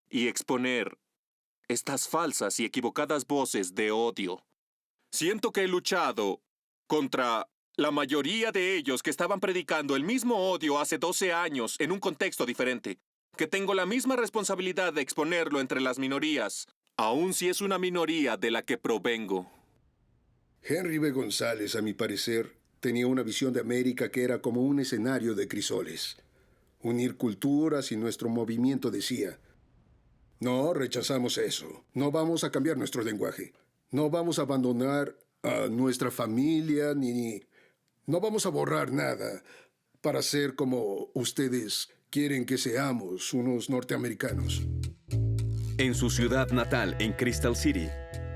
y exponer estas falsas y equivocadas voces de odio. Siento que he luchado contra la mayoría de ellos que estaban predicando el mismo odio hace 12 años en un contexto diferente, que tengo la misma responsabilidad de exponerlo entre las minorías, aun si es una minoría de la que provengo. Henry B. González, a mi parecer, tenía una visión de América que era como un escenario de crisoles. Unir culturas, y nuestro movimiento decía: no, rechazamos eso. No vamos a cambiar nuestro lenguaje. No vamos a abandonar a nuestra familia, ni no vamos a borrar nada para ser como ustedes quieren que seamos, unos norteamericanos. En su ciudad natal, en Crystal City,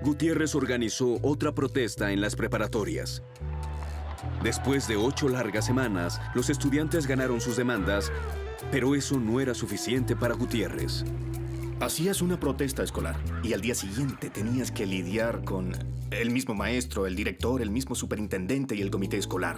Gutiérrez organizó otra protesta en las preparatorias. Después de 8 largas semanas, los estudiantes ganaron sus demandas, pero eso no era suficiente para Gutiérrez. Hacías una protesta escolar y al día siguiente tenías que lidiar con el mismo maestro, el director, el mismo superintendente y el comité escolar.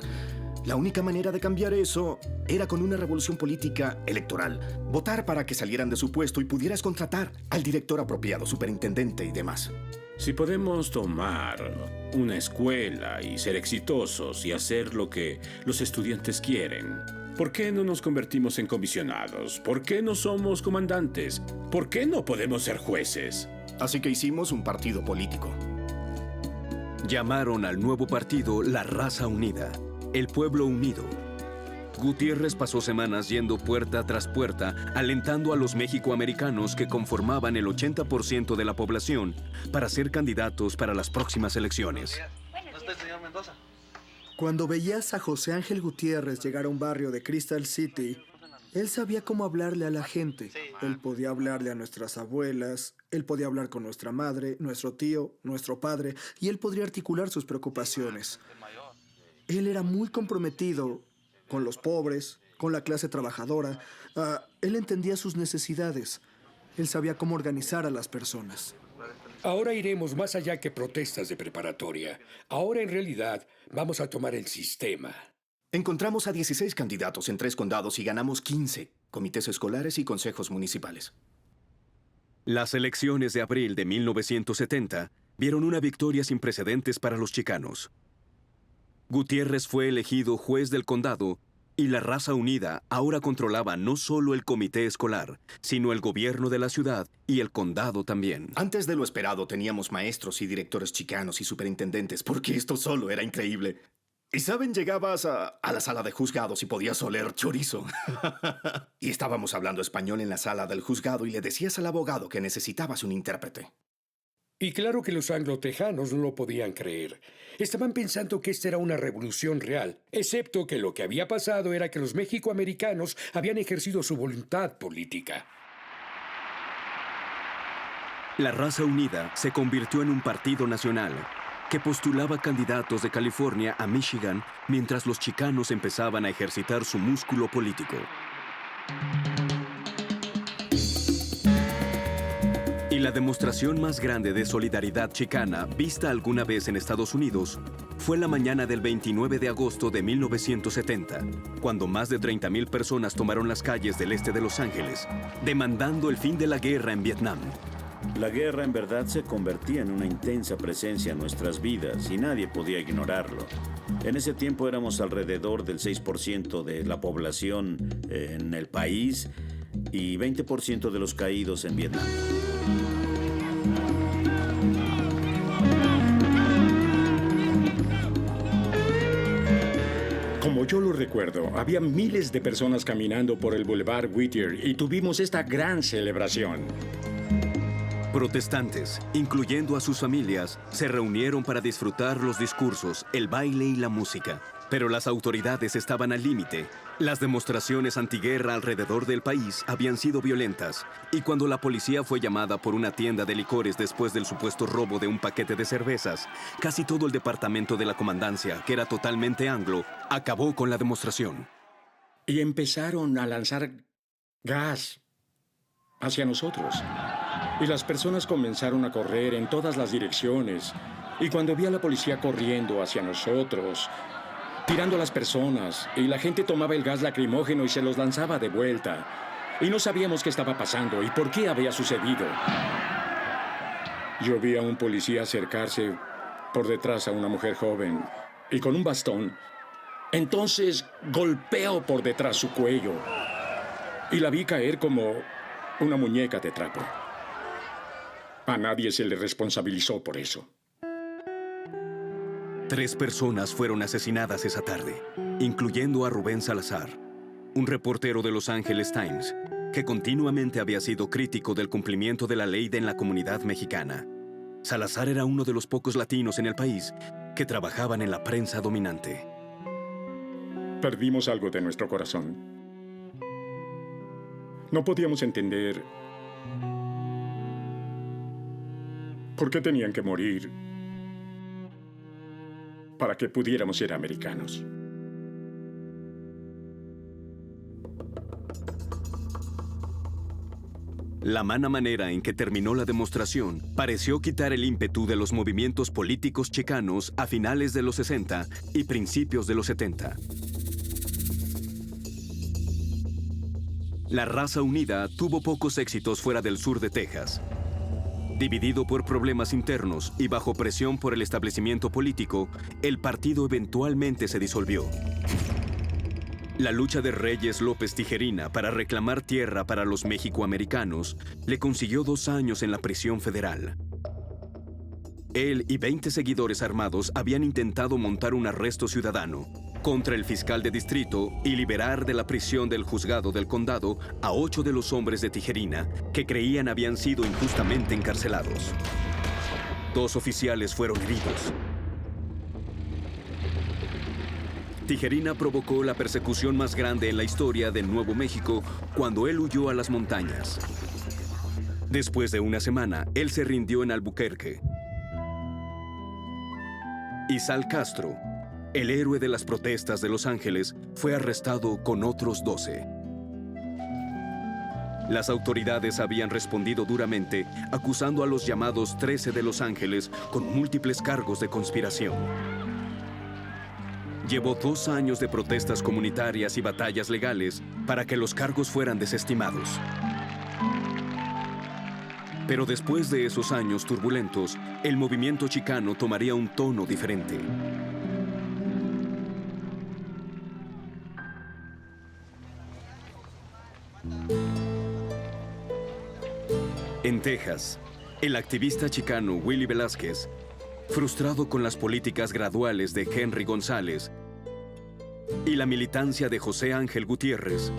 La única manera de cambiar eso era con una revolución política electoral. Votar para que salieran de su puesto y pudieras contratar al director apropiado, superintendente y demás. Si podemos tomar una escuela y ser exitosos y hacer lo que los estudiantes quieren, ¿por qué no nos convertimos en comisionados? ¿Por qué no somos comandantes? ¿Por qué no podemos ser jueces? Así que hicimos un partido político. Llamaron al nuevo partido La Raza Unida, el pueblo unido. Gutiérrez pasó semanas yendo puerta tras puerta, alentando a los mexicoamericanos que conformaban el 80% de la población para ser candidatos para las próximas elecciones. Cuando veías a José Ángel Gutiérrez llegar a un barrio de Crystal City, él sabía cómo hablarle a la gente. Él podía hablarle a nuestras abuelas, él podía hablar con nuestra madre, nuestro tío, nuestro padre, y él podría articular sus preocupaciones. Él era muy comprometido con los pobres, con la clase trabajadora. Él entendía sus necesidades. Él sabía cómo organizar a las personas. Ahora iremos más allá que protestas de preparatoria. Ahora, en realidad, vamos a tomar el sistema. Encontramos a 16 candidatos en 3 condados y ganamos 15 comités escolares y consejos municipales. Las elecciones de abril de 1970 vieron una victoria sin precedentes para los chicanos. Gutiérrez fue elegido juez del condado y la Raza Unida ahora controlaba no solo el comité escolar, sino el gobierno de la ciudad y el condado también. Antes de lo esperado teníamos maestros y directores chicanos y superintendentes, porque esto solo era increíble. Y saben, llegabas a la sala de juzgados y podías oler chorizo. Y estábamos hablando español en la sala del juzgado y le decías al abogado que necesitabas un intérprete. Y claro que los anglo-tejanos no lo podían creer. Estaban pensando que esta era una revolución real, excepto que lo que había pasado era que los mexicoamericanos habían ejercido su voluntad política. La Raza Unida se convirtió en un partido nacional que postulaba candidatos de California a Michigan mientras los chicanos empezaban a ejercitar su músculo político. Y la demostración más grande de solidaridad chicana vista alguna vez en Estados Unidos fue la mañana del 29 de agosto de 1970, cuando más de 30,000 personas tomaron las calles del este de Los Ángeles, demandando el fin de la guerra en Vietnam. La guerra en verdad se convertía en una intensa presencia en nuestras vidas y nadie podía ignorarlo. En ese tiempo éramos alrededor del 6% de la población en el país y 20% de los caídos en Vietnam. Como yo lo recuerdo, había miles de personas caminando por el Boulevard Whittier y tuvimos esta gran celebración. Protestantes, incluyendo a sus familias, se reunieron para disfrutar los discursos, el baile y la música. Pero las autoridades estaban al límite. Las demostraciones antiguerra alrededor del país habían sido violentas, y cuando la policía fue llamada por una tienda de licores después del supuesto robo de un paquete de cervezas, casi todo el departamento de la comandancia, que era totalmente anglo, acabó con la demostración. Y empezaron a lanzar gas hacia nosotros. Y las personas comenzaron a correr en todas las direcciones. Y cuando vi a la policía corriendo hacia nosotros, tirando a las personas, y la gente tomaba el gas lacrimógeno y se los lanzaba de vuelta. Y no sabíamos qué estaba pasando y por qué había sucedido. Yo vi a un policía acercarse por detrás a una mujer joven y con un bastón. Entonces golpeó por detrás su cuello y la vi caer como una muñeca de trapo. A nadie se le responsabilizó por eso. 3 personas fueron asesinadas esa tarde, incluyendo a Rubén Salazar, un reportero de Los Angeles Times, que continuamente había sido crítico del cumplimiento de la ley en la comunidad mexicana. Salazar era uno de los pocos latinos en el país que trabajaban en la prensa dominante. Perdimos algo de nuestro corazón. No podíamos entender por qué tenían que morir para que pudiéramos ser americanos. La mala manera en que terminó la demostración pareció quitar el ímpetu de los movimientos políticos chicanos a finales de los 60 y principios de los 70. La raza unida tuvo pocos éxitos fuera del sur de Texas. Dividido por problemas internos y bajo presión por el establecimiento político, el partido eventualmente se disolvió. La lucha de Reyes López Tijerina para reclamar tierra para los mexicoamericanos le consiguió 2 años en la prisión federal. Él y 20 seguidores armados habían intentado montar un arresto ciudadano contra el fiscal de distrito y liberar de la prisión del juzgado del condado a 8 de los hombres de Tijerina que creían habían sido injustamente encarcelados. 2 oficiales fueron heridos. Tijerina provocó la persecución más grande en la historia del Nuevo México cuando él huyó a las montañas. Después de una semana, él se rindió en Albuquerque. Y Sal Castro, el héroe de las protestas de Los Ángeles, fue arrestado con otros 12. Las autoridades habían respondido duramente, acusando a los llamados 13 de Los Ángeles con múltiples cargos de conspiración. Llevó 2 años de protestas comunitarias y batallas legales para que los cargos fueran desestimados. Pero después de esos años turbulentos, el movimiento chicano tomaría un tono diferente. En Texas, el activista chicano Willie Velázquez, frustrado con las políticas graduales de Henry González y la militancia de José Ángel Gutiérrez,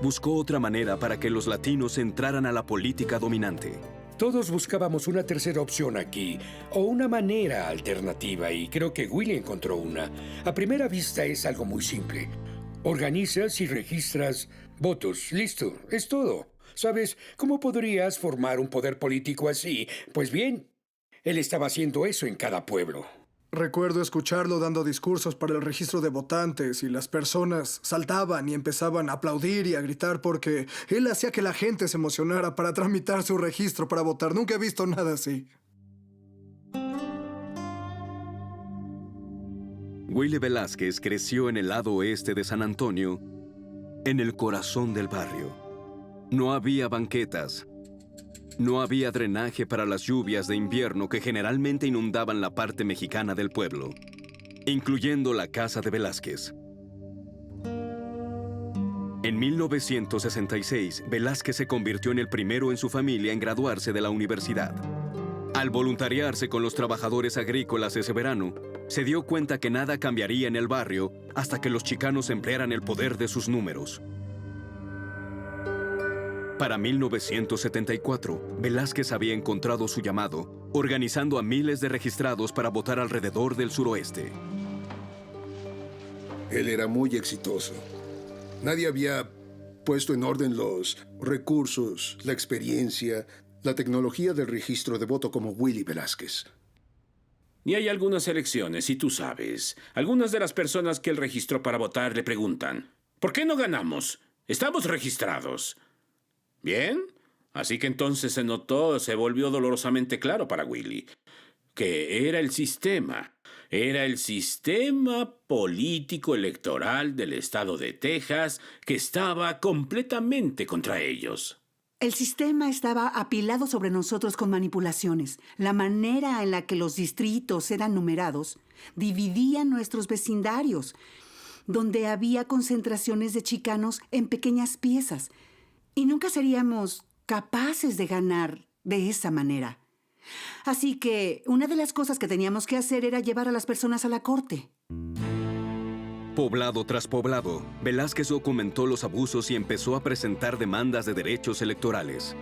buscó otra manera para que los latinos entraran a la política dominante. Todos buscábamos una tercera opción aquí, o una manera alternativa, y creo que Willie encontró una. A primera vista es algo muy simple. Organizas y registras votos. Listo, es todo. ¿Sabes cómo podrías formar un poder político así? Pues bien, él estaba haciendo eso en cada pueblo. Recuerdo escucharlo dando discursos para el registro de votantes y las personas saltaban y empezaban a aplaudir y a gritar porque él hacía que la gente se emocionara para tramitar su registro para votar. Nunca he visto nada así. Willie Velázquez creció en el lado oeste de San Antonio, en el corazón del barrio. No había banquetas, No había drenaje para las lluvias de invierno que generalmente inundaban la parte mexicana del pueblo, incluyendo la casa de Velázquez. En 1966, Velázquez se convirtió en el primero en su familia en graduarse de la universidad. Al voluntariarse con los trabajadores agrícolas ese verano, se dio cuenta que nada cambiaría en el barrio hasta que los chicanos emplearan el poder de sus números. Para 1974, Velázquez había encontrado su llamado, organizando a miles de registrados para votar alrededor del suroeste. Él era muy exitoso. Nadie había puesto en orden los recursos, la experiencia, la tecnología del registro de voto como Willy Velázquez. Y hay algunas elecciones, y tú sabes, algunas de las personas que él registró para votar le preguntan, ¿por qué no ganamos? Estamos registrados. Bien, así que entonces se volvió dolorosamente claro para Willy, que era el sistema político electoral del estado de Texas que estaba completamente contra ellos. El sistema estaba apilado sobre nosotros con manipulaciones. La manera en la que los distritos eran numerados dividía nuestros vecindarios, donde había concentraciones de chicanos en pequeñas piezas. Y nunca seríamos capaces de ganar de esa manera. Así que una de las cosas que teníamos que hacer era llevar a las personas a la corte. Poblado tras poblado, Velázquez documentó los abusos y empezó a presentar demandas de derechos electorales.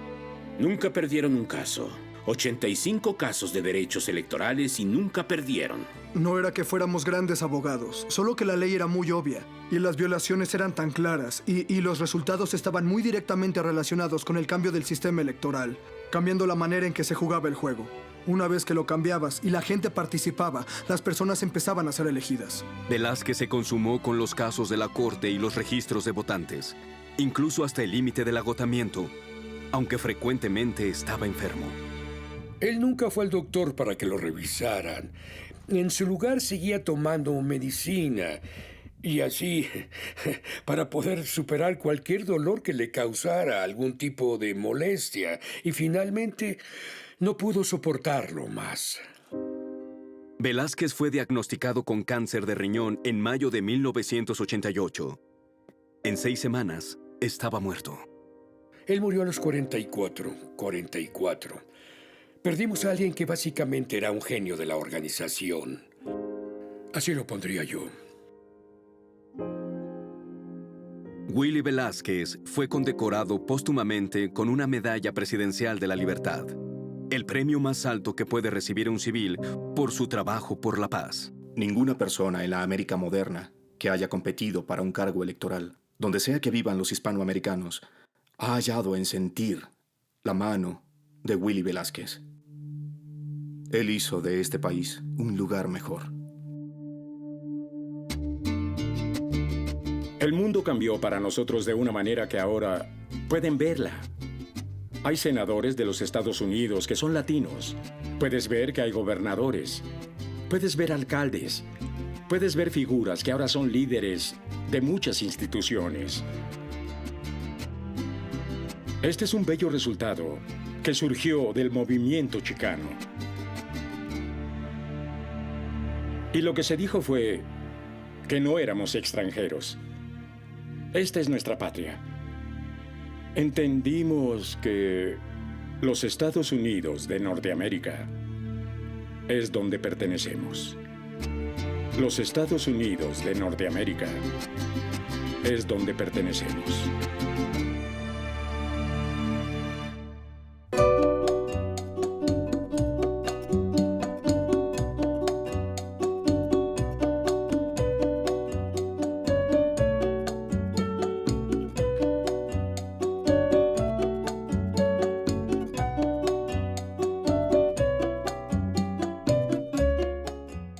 Nunca perdieron un caso. 85 casos de derechos electorales y nunca perdieron. No era que fuéramos grandes abogados, solo que la ley era muy obvia y las violaciones eran tan claras y los resultados estaban muy directamente relacionados con el cambio del sistema electoral, cambiando la manera en que se jugaba el juego. Una vez que lo cambiabas y la gente participaba, las personas empezaban a ser elegidas. Velázquez se consumó con los casos de la corte y los registros de votantes, incluso hasta el límite del agotamiento, aunque frecuentemente estaba enfermo. Él nunca fue al doctor para que lo revisaran. En su lugar seguía tomando medicina y así para poder superar cualquier dolor que le causara algún tipo de molestia. Y finalmente no pudo soportarlo más. Velázquez fue diagnosticado con cáncer de riñón en mayo de 1988. En 6 semanas estaba muerto. Él murió a los 44. Perdimos a alguien que básicamente era un genio de la organización. Así lo pondría yo. Willy Velázquez fue condecorado póstumamente con una medalla presidencial de la libertad, el premio más alto que puede recibir un civil por su trabajo por la paz. Ninguna persona en la América moderna que haya competido para un cargo electoral, donde sea que vivan los hispanoamericanos, ha hallado en sentir la mano de Willy Velázquez. Él hizo de este país un lugar mejor. El mundo cambió para nosotros de una manera que ahora pueden verla. Hay senadores de los Estados Unidos que son latinos. Puedes ver que hay gobernadores. Puedes ver alcaldes. Puedes ver figuras que ahora son líderes de muchas instituciones. Este es un bello resultado que surgió del movimiento chicano. Y lo que se dijo fue que no éramos extranjeros. Esta es nuestra patria. Entendimos que los Estados Unidos de Norteamérica es donde pertenecemos. Los Estados Unidos de Norteamérica es donde pertenecemos.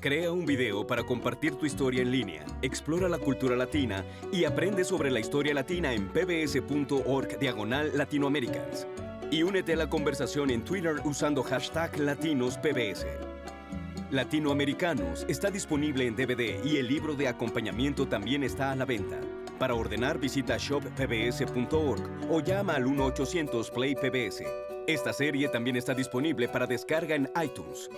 Crea un video para compartir tu historia en línea, explora la cultura latina y aprende sobre la historia latina en pbs.org/Latinoamericans. Y únete a la conversación en Twitter usando #LatinosPBS. Latinoamericanos está disponible en DVD y el libro de acompañamiento también está a la venta. Para ordenar, visita shoppbs.org o llama al 1-800-PLAY-PBS. Esta serie también está disponible para descarga en iTunes.